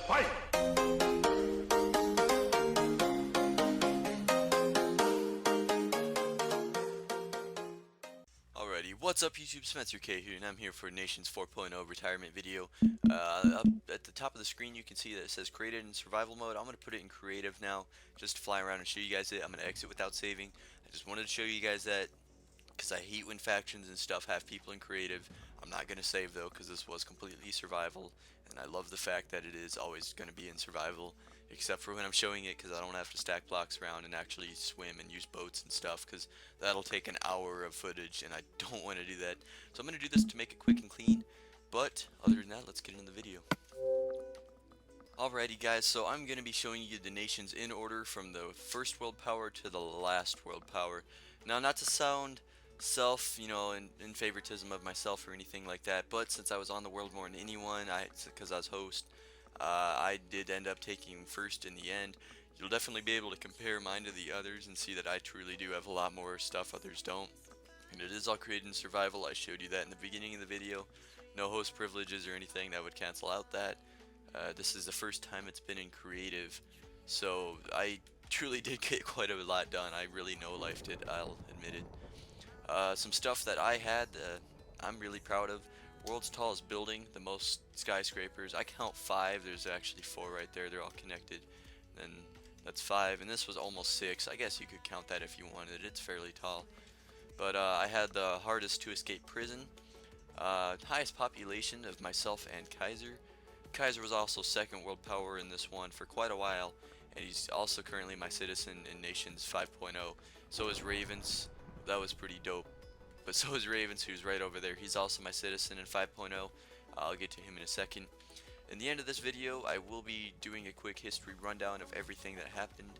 Fight! Alrighty, what's up YouTube, Spencer K here, and I'm here for Nations 4.0 retirement video. Up at the top of the screen you can see that it says created in survival mode. I'm going to put it in creative now, just to fly around and show you guys it. I'm going to exit without saving. I just wanted to show you guys that, because I hate when factions and stuff have people in creative. I'm not going to save though, because this was completely survival, and I love the fact that it is always going to be in survival, except for when I'm showing it, because I don't have to stack blocks around and actually swim and use boats and stuff, because that'll take an hour of footage, and I don't want to do that. So I'm going to do this to make it quick and clean, but other than that, let's get into the video. Alrighty guys, so I'm going to be showing you the nations in order from the first world power to the last world power. Now, not to sound in favoritism of myself or anything like that, but since I was on the world more than anyone, because I was host, I did end up taking first in the end. You'll definitely be able to compare mine to the others and see that I truly do have a lot more stuff others don't. And it is all created in survival. I showed you that in the beginning of the video. No host privileges or anything that would cancel out that. This is the first time it's been in creative, so I truly did get quite a lot done. I really no-lifed it, I'll admit it. Some stuff that I had I'm really proud of. World's tallest building, the most skyscrapers. I count 5, there's actually 4 right there, they're all connected. Then that's 5, and this was almost 6. I guess you could count that if you wanted, it's fairly tall. But I had the hardest to escape prison, highest population of myself and Kaiser. Kaiser was also second world power in this one for quite a while, and he's also currently my citizen in Nations 5.0. So is Ravens, that was pretty dope. But so is Ravens, who's right over there. He's also my citizen in 5.0. I'll get to him in a second. In the end of this video, I will be doing a quick history rundown of everything that happened.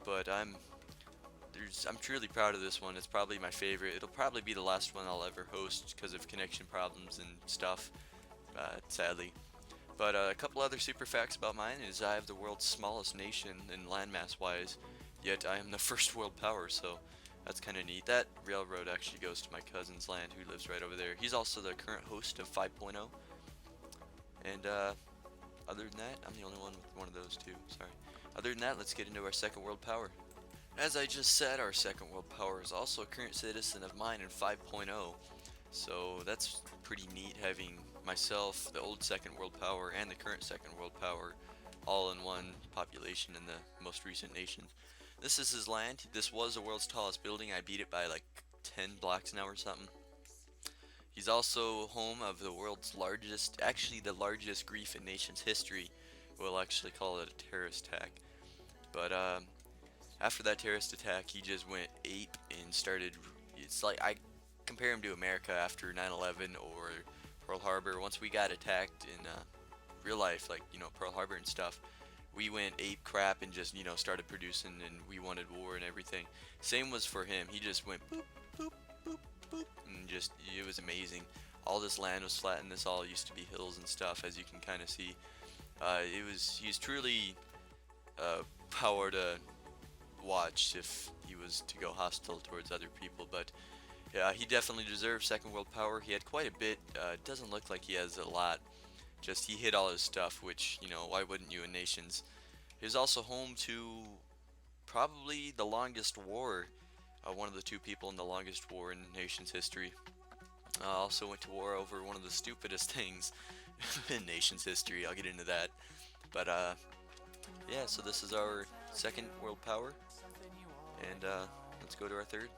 But I'm truly proud of this one. It's probably my favorite. It'll probably be the last one I'll ever host because of connection problems and stuff, sadly. But a couple other super facts about mine is I have the world's smallest nation in landmass wise, yet I am the first world power, so that's kind of neat. That railroad actually goes to my cousin's land who lives right over there. He's also the current host of 5.0. And other than that, I'm the only one with one of those too, sorry. Other than that, let's get into our second world power. As I just said, our second world power is also a current citizen of mine in 5.0. So that's pretty neat, having myself, the old second world power, and the current second world power all in one population in the most recent nation. This is his land. This was the world's tallest building. I beat it by like 10 blocks now or something. He's also home of the world's largest, actually the largest grief in nation's history. We'll actually call it a terrorist attack. But after that terrorist attack, he just went ape and started, it's like I compare him to America after 9/11 or Pearl Harbor. Once we got attacked in real life, like, Pearl Harbor and stuff, we went ape crap and just, started producing, and we wanted war and everything. Same was for him. He just went boop, boop, boop, boop, and just, it was amazing. All this land was flat, and this all used to be hills and stuff, as you can kind of see. He's truly power to watch if he was to go hostile towards other people, but yeah, he definitely deserves second world power. He had quite a bit. It doesn't look like he has a lot. Just he hit all his stuff, which, why wouldn't you in nations? He was also home to probably the longest war. One of the 2 people in the longest war in nation's history. Also went to war over one of the stupidest things in nation's history. I'll get into that. But yeah, so this is our second world power. And let's go to our third.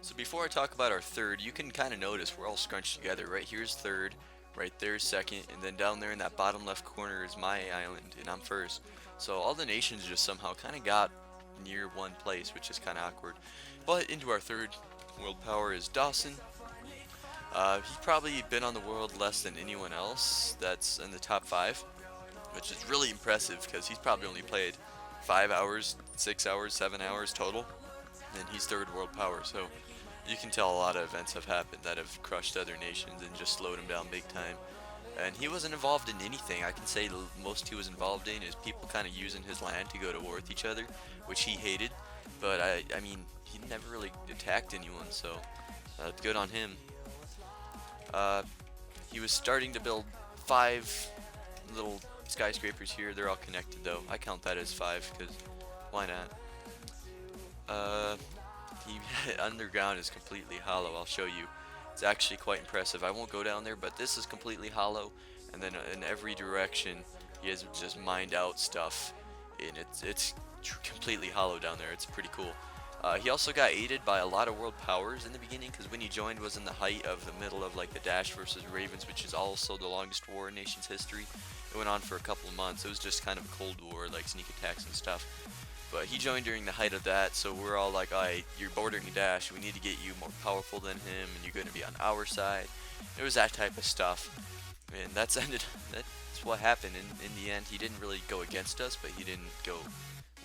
So before I talk about our third, you can kind of notice we're all scrunched together. Right here's third, right there's second, and then down there in that bottom left corner is my island, and I'm first. So all the nations just somehow kind of got near one place, which is kind of awkward. But into our third world power is Dawson. He's probably been on the world less than anyone else that's in the top 5, which is really impressive because he's probably only played 5 hours, 6 hours, 7 hours total, and he's third world power. So you can tell a lot of events have happened that have crushed other nations and just slowed him down big time. And he wasn't involved in anything. I can say the most he was involved in is people kind of using his land to go to war with each other, which he hated. But I mean, he never really attacked anyone, so good on him. He was starting to build 5 little skyscrapers here. They're all connected though. I count that as 5 because why not? The underground is completely hollow. I'll show you. It's actually quite impressive. I won't go down there, but this is completely hollow, and then in every direction he has just mined out stuff, and it's completely hollow down there. It's pretty cool. He also got aided by a lot of world powers in the beginning, because when he joined was in the height of the middle of like the Dash versus Ravens, which is also the longest war in nation's history. It went on for a couple of months. It was just kind of a cold war, like sneak attacks and stuff. But he joined during the height of that, so we're all like, alright, you're bordering Dash, we need to get you more powerful than him, and you're going to be on our side. It was that type of stuff, and that's what happened. In the end, he didn't really go against us, but he didn't go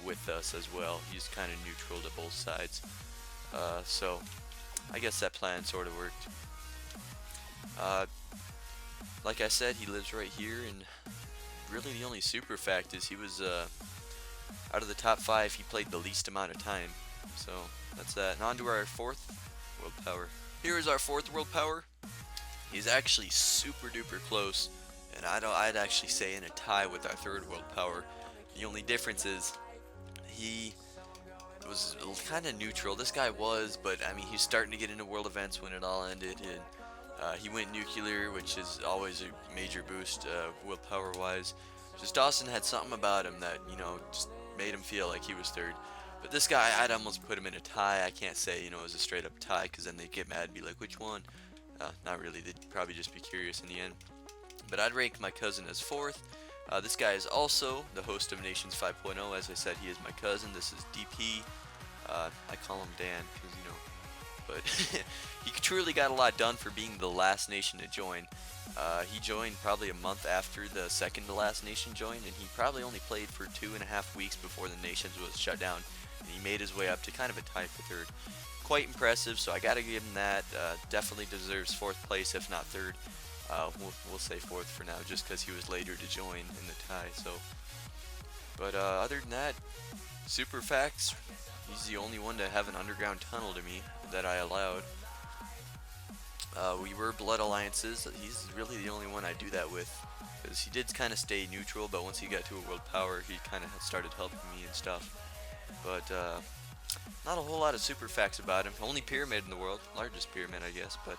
with us as well. He's kind of neutral to both sides. So, I guess that plan sort of worked. Like I said, he lives right here, and really the only super fact is he was, out of the top 5, he played the least amount of time. So that's that. And on to our 4th world power. Here is our 4th world power. He's actually super duper close, and I'd actually say in a tie with our 3rd world power. The only difference is he was kind of neutral. This guy was, but I mean he's starting to get into world events when it all ended, and he went nuclear, which is always a major boost world power wise. Just Dawson had something about him that, you know, just made him feel like he was 3rd. But this guy, I'd almost put him in a tie. I can't say, you know, it was a straight up tie, because then they'd get mad and be like, which one? Not really. They'd probably just be curious in the end. But I'd rank my cousin as 4th. This guy is also the host of Nations 5.0. As I said, he is my cousin. This is DP. I call him Dan because, you know, but he truly got a lot done for being the last nation to join. He joined probably a month after the second to last nation joined, and he probably only played for 2.5 weeks before the nations was shut down, and he made his way up to kind of a tie for 3rd. Quite impressive, so I gotta give him that. Definitely deserves 4th place, if not 3rd. We'll say 4th for now, just because he was later to join in the tie. So, but other than that, super facts. He's the only one to have an underground tunnel to me that I allowed. We were blood alliances. He's really the only one I do that with, because he did kind of stay neutral, but once he got to a world power, he kind of started helping me and stuff. But not a whole lot of super facts about him. Only pyramid in the world, largest pyramid, I guess. But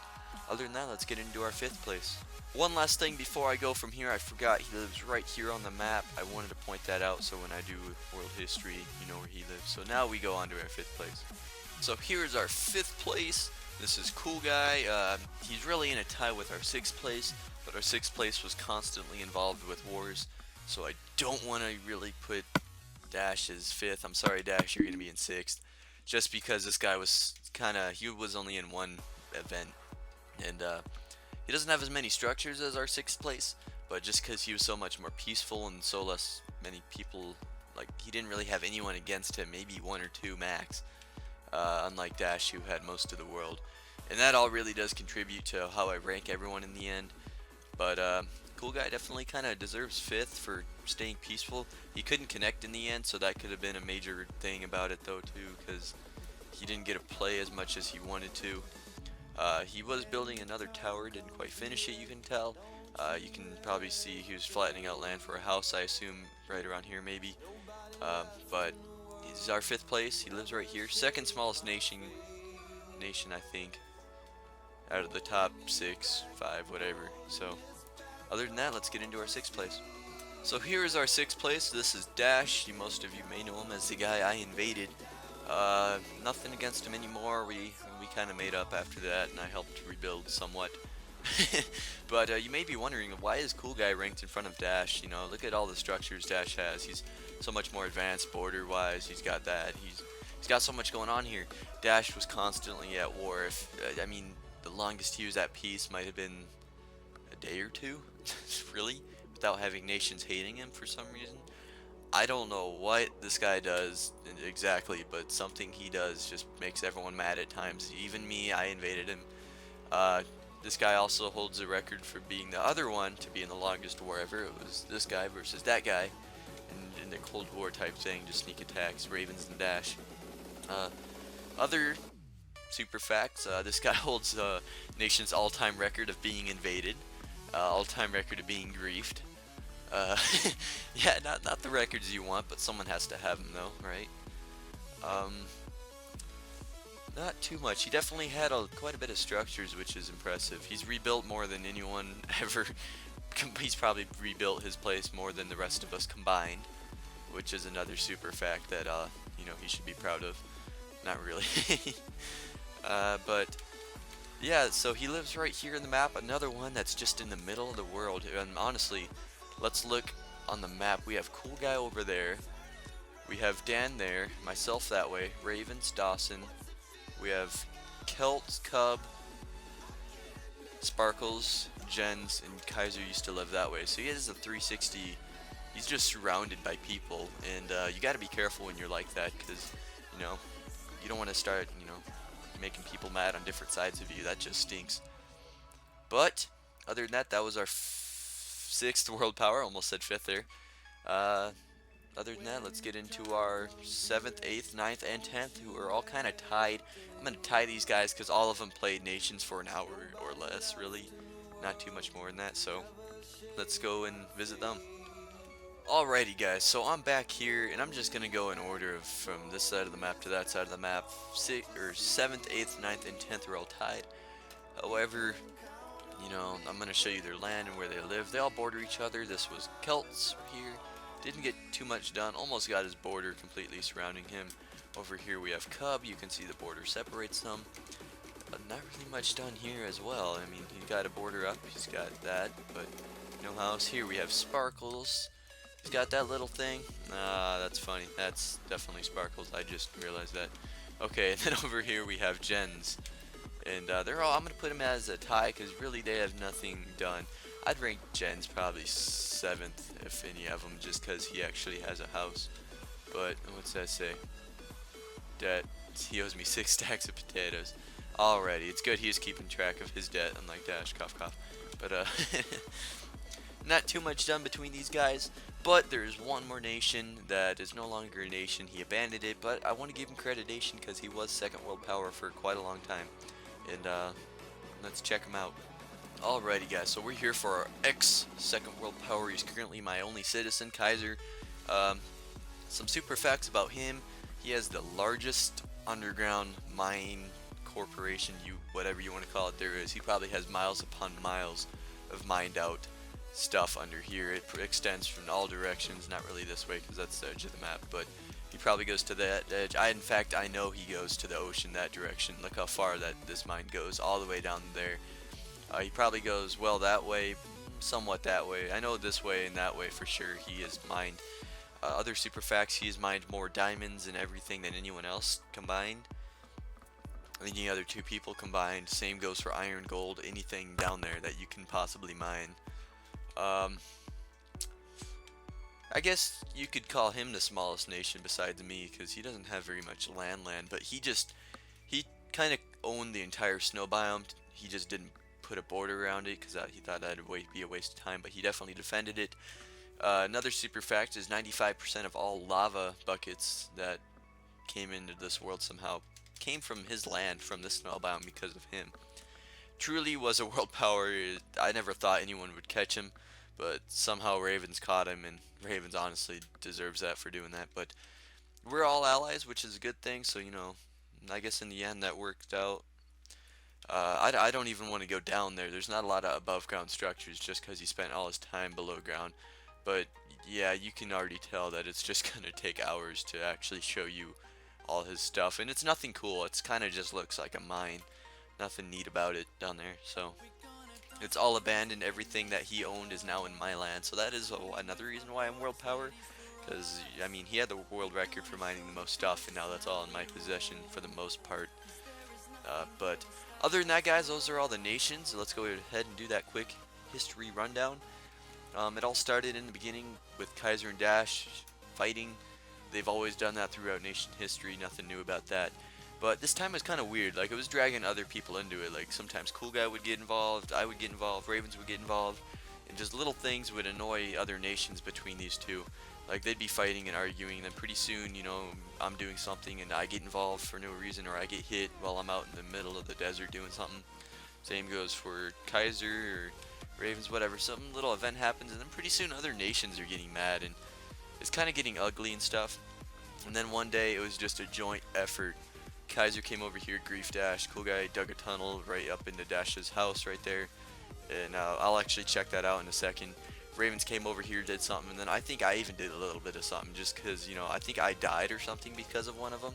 other than that, let's get into our 5th place. One last thing before I go from here, I forgot he lives right here on the map. I wanted to point that out so when I do world history, you know where he lives. So now we go on to our 5th place. So here's our 5th place. This is Coolguy. He's really in a tie with our 6th place, but our 6th place was constantly involved with wars, so I don't want to really put Dash as 5th. I'm sorry, Dash, you're going to be in 6th, just because this guy was he was only in one event, and he doesn't have as many structures as our 6th place, but just because he was so much more peaceful and so less many people, like, he didn't really have anyone against him, maybe 1 or 2 max. Unlike Dash, who had most of the world. And that all really does contribute to how I rank everyone in the end. But Coolguy definitely kind of deserves 5th for staying peaceful. He couldn't connect in the end, so that could have been a major thing about it though too, because he didn't get to play as much as he wanted to. He was building another tower, didn't quite finish it, you can tell. You can probably see he was flattening out land for a house, I assume, right around here maybe. But he's our 5th place. He lives right here. 2nd smallest nation, I think, out of the top 6, 5, whatever. So, other than that, let's get into our 6th place. So here is our 6th place. This is Dash. Most of you may know him as the guy I invaded. Nothing against him anymore. We kind of made up after that, and I helped rebuild somewhat. But you may be wondering, why is Coolguy ranked in front of Dash? You know, look at all the structures Dash has. He's so much more advanced border-wise. He's got that. He's got so much going on here. Dash was constantly at war. I mean, the longest he was at peace might have been a day or 2, really, without having nations hating him for some reason. I don't know what this guy does exactly, but something he does just makes everyone mad at times. Even me, I invaded him. This guy also holds the record for being the other one to be in the longest war ever. It was this guy versus that guy in the Cold War type thing, just sneak attacks, Ravens and Dash. Other super facts, this guy holds nation's all-time record of being invaded, all-time record of being griefed. Uh, yeah, not the records you want, but someone has to have them though, right? Um, Not too much. He definitely had quite a bit of structures, which is impressive. He's rebuilt more than anyone ever. He's probably rebuilt his place more than the rest of us combined, which is another super fact that he should be proud of. Not really. But yeah, so he lives right here in the map. Another one that's just in the middle of the world. And honestly, let's look on the map. We have Coolguy over there. We have Dan there. Myself that way. Ravens, Dawson. We have Kelt, Cub, Sparklez, Jenz, and Kaiser used to live that way. So he has a 360. He's just surrounded by people, and you got to be careful when you're like that, because you don't want to start making people mad on different sides of you. That just stinks. But other than that, that was our sixth world power. Almost said fifth there. Other than that, let's get into our 7th, 8th, 9th, and 10th, who are all kind of tied. I'm going to tie these guys because all of them played Nations for an hour or less, really. Not too much more than that, so let's go and visit them. Alrighty guys, so I'm back here, and I'm just going to go in order from this side of the map to that side of the map. 7th, 8th, 9th, and 10th are all tied. However, I'm going to show you their land and where they live. They all border each other. This was Celts here. Didn't get too much done. Almost got his border completely surrounding him. Over here we have Cub. You can see the border separates them. Not really much done here as well. I mean, he got a border up. He's got that, but no house. Here we have Sparklez. He's got that little thing. That's funny. That's definitely Sparklez. I just realized that. Okay, and then over here we have Jenz. And they're all, I'm going to put them as a tie because really they have nothing done. I'd rank Jenz probably 7th, if any of them, just because he actually has a house. But, what's that say? Debt. He owes me 6 stacks of potatoes. Alrighty, it's good he's keeping track of his debt, unlike Dash, cough cough. But, not too much done between these guys. But there's one more nation that is no longer a nation. He abandoned it, but I want to give him creditation because he was 2nd world power for quite a long time. And, let's check him out. Alrighty guys, so we're here for our ex-2nd world power. He's currently my only citizen, Kaiser. Some super facts about him. He has the largest underground mine corporation, whatever you want to call it, there is. He probably has miles upon miles of mined out stuff under here. It extends from all directions, not really this way because that's the edge of the map, but he probably goes to that edge. In fact, I know he goes to the ocean that direction. Look how far this mine goes, all the way down there. He probably goes, well, that way, somewhat that way. I know this way and that way for sure. He has mined. Other super facts, he has mined more diamonds and everything than anyone else combined. Any other 2 people combined. Same goes for iron, gold, anything down there that you can possibly mine. I guess you could call him the smallest nation besides me because he doesn't have very much land, but he kind of owned the entire snow biome. He just didn't put a border around it because he thought that would be a waste of time, but he definitely defended it. Another super fact is 95% of all lava buckets that came into this world somehow came from his land, from this snow biome, because of him. Truly was a world power. I never thought anyone would catch him, but somehow Ravens caught him, and Ravens honestly deserves that for doing that. But we're all allies, which is a good thing, so I guess in the end that worked out. I don't even want to go down there. There's not a lot of above ground structures just because he spent all his time below ground. But yeah, you can already tell that it's just going to take hours to actually show you all his stuff. And it's nothing cool. It's kind of just looks like a mine. Nothing neat about it down there. So it's all abandoned. Everything that he owned is now in my land. So that is another reason why I'm world power. Because, I mean, he had the world record for mining the most stuff, and now that's all in my possession for the most part. But other than that, guys, those are all the nations. Let's go ahead and do that quick history rundown. It all started in the beginning with Kaiser and Dash fighting. They've always done that throughout nation history. Nothing new about that. But this time was kind of weird. Like, it was dragging other people into it. Like, sometimes Coolguy would get involved, I would get involved, Ravens would get involved, and just little things would annoy other nations between these two. Like, they'd be fighting and arguing, and then pretty soon, I'm doing something and I get involved for no reason, or I get hit while I'm out in the middle of the desert doing something. Same goes for Kaiser or Ravens, whatever. Some little event happens, and then pretty soon other nations are getting mad, and it's kind of getting ugly and stuff. And then one day it was just a joint effort. Kaiser came over here, grief Dash. Coolguy dug a tunnel right up into Dash's house right there, and I'll actually check that out in a second. Ravens came over here, did something, and then I think I even did a little bit of something just because, you know, I think I died or something because of one of them.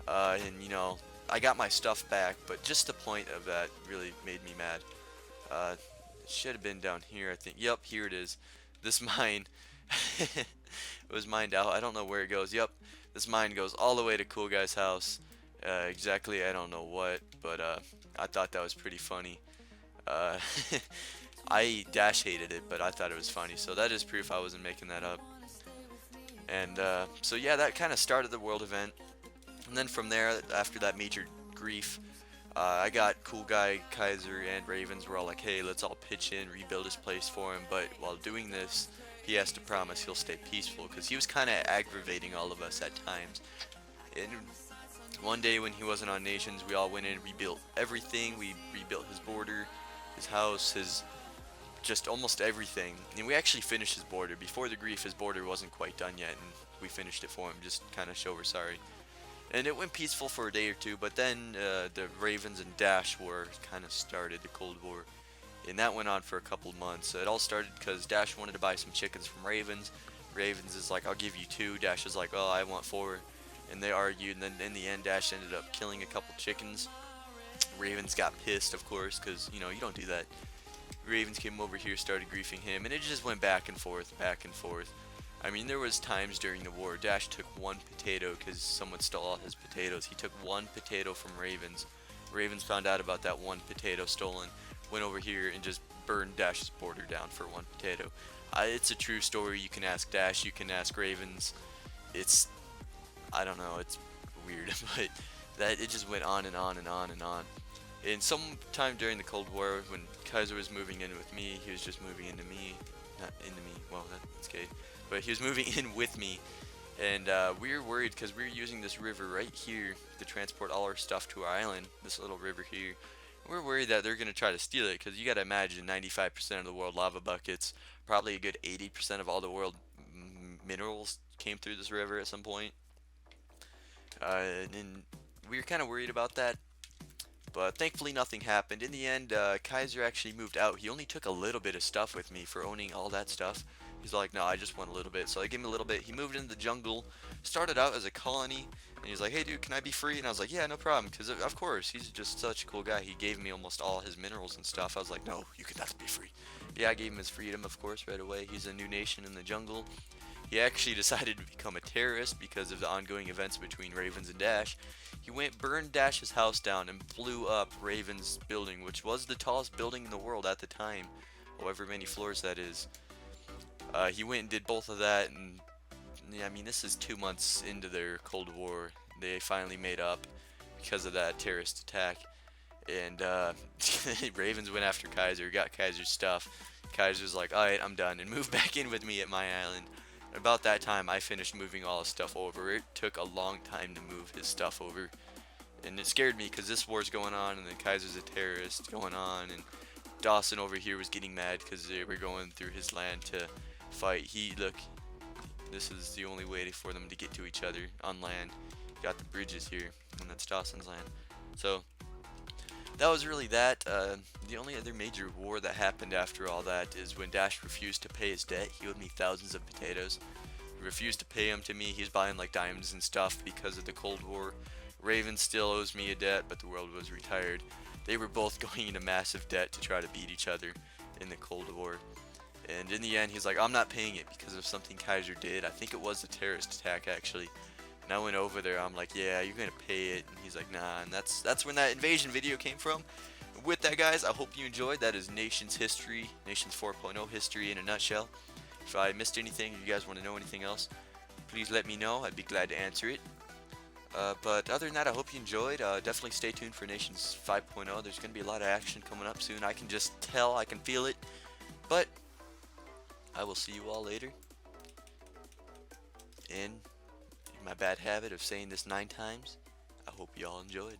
And, you know, I got my stuff back, but just the point of that really made me mad. It should have been down here, I think. Yep, here it is. This mine, it was mined out. I don't know where it goes. Yep, this mine goes all the way to Coolguy's house. Exactly, I don't know what, but I thought that was pretty funny. Uh, I dash hated it, but I thought it was funny, so that is proof I wasn't making that up. And so yeah, that kind of started the world event. And then from there, after that major grief, I got Coolguy, Kaiser, and Ravens were all like, hey, let's all pitch in, rebuild his place for him. But while doing this, he has to promise he'll stay peaceful, because he was kind of aggravating all of us at times. And one day when he wasn't on Nations, we all went in and rebuilt everything. We rebuilt his border, his house, his just almost everything. And we actually finished his border. Before the grief, his border wasn't quite done yet, and we finished it for him, just kind of show we're sorry. And it went peaceful for a day or two, but then the Ravens and Dash War kind of started, the Cold War. And that went on for a couple months. It all started because Dash wanted to buy some chickens from Ravens. Ravens is like, I'll give you 2. Dash is like, oh, I want 4. And they argued, and then in the end, Dash ended up killing a couple chickens. Ravens got pissed, of course, because, you know, you don't do that. Ravens came over here, started griefing him, and it just went back and forth, back and forth. I mean, there was times during the war, Dash took 1 potato because someone stole all his potatoes. He took 1 potato from Ravens. Ravens found out about that 1 potato stolen, went over here and just burned Dash's border down for 1 potato. It's a true story. You can ask Dash, you can ask Ravens. It's, I don't know, it's weird, but that it just went on and on and on and on. And sometime during the Cold War, when Kaiser was moving in with me, he was just moving into me, not into me, well, that's gay, but he was moving in with me, and we were worried because we were using this river right here to transport all our stuff to our island, this little river here. We're worried that they're going to try to steal it, because you got to imagine 95% of the world lava buckets, probably a good 80% of all the world minerals came through this river at some point. And we were kind of worried about that. But thankfully nothing happened. In the end, Kaiser actually moved out. He only took a little bit of stuff with me for owning all that stuff. He's like, no, I just want a little bit. So I gave him a little bit. He moved into the jungle, started out as a colony, and he's like, hey dude, can I be free? And I was like, yeah, no problem, because of course, he's just such a cool guy. He gave me almost all his minerals and stuff. I was like, no, you cannot be free. Yeah, I gave him his freedom, of course, right away. He's a new nation in the jungle. He actually decided to become a terrorist because of the ongoing events between Ravens and Dash. He went, burned Dash's house down, and blew up Raven's building, which was the tallest building in the world at the time, however many floors that is. He went and did both of that, and yeah, I mean, this is 2 months into their Cold War. They finally made up because of that terrorist attack, and Ravens went after Kaiser, got Kaiser's stuff. Kaiser's like, alright, I'm done, and moved back in with me at my island. About that time, I finished moving all his stuff over. It took a long time to move his stuff over, and it scared me because this war's going on, and then Kaiser's a terrorist going on, and Dawson over here was getting mad because they were going through his land to fight. Look, this is the only way for them to get to each other on land. You got the bridges here, and that's Dawson's land. So that was really that. The only other major war that happened after all that is when Dash refused to pay his debt. He owed me thousands of potatoes. He refused to pay them to me. He's buying like diamonds and stuff because of the Cold War. Raven still owes me a debt, but the world was retired. They were both going into massive debt to try to beat each other in the Cold War. And in the end, he's like, I'm not paying it because of something Kaiser did. I think it was a terrorist attack, actually. And I went over there, I'm like, yeah, you're gonna pay it. And he's like, nah. And that's when that invasion video came from. With that, guys, I hope you enjoyed. That is Nations history, Nations 4.0 history in a nutshell. If I missed anything, if you guys want to know anything else, please let me know. I'd be glad to answer it. But other than that, I hope you enjoyed. Definitely stay tuned for Nations 5.0. There's going to be a lot of action coming up soon. I can just tell, I can feel it. But I will see you all later. And my bad habit of saying this 9 times, I hope you all enjoyed.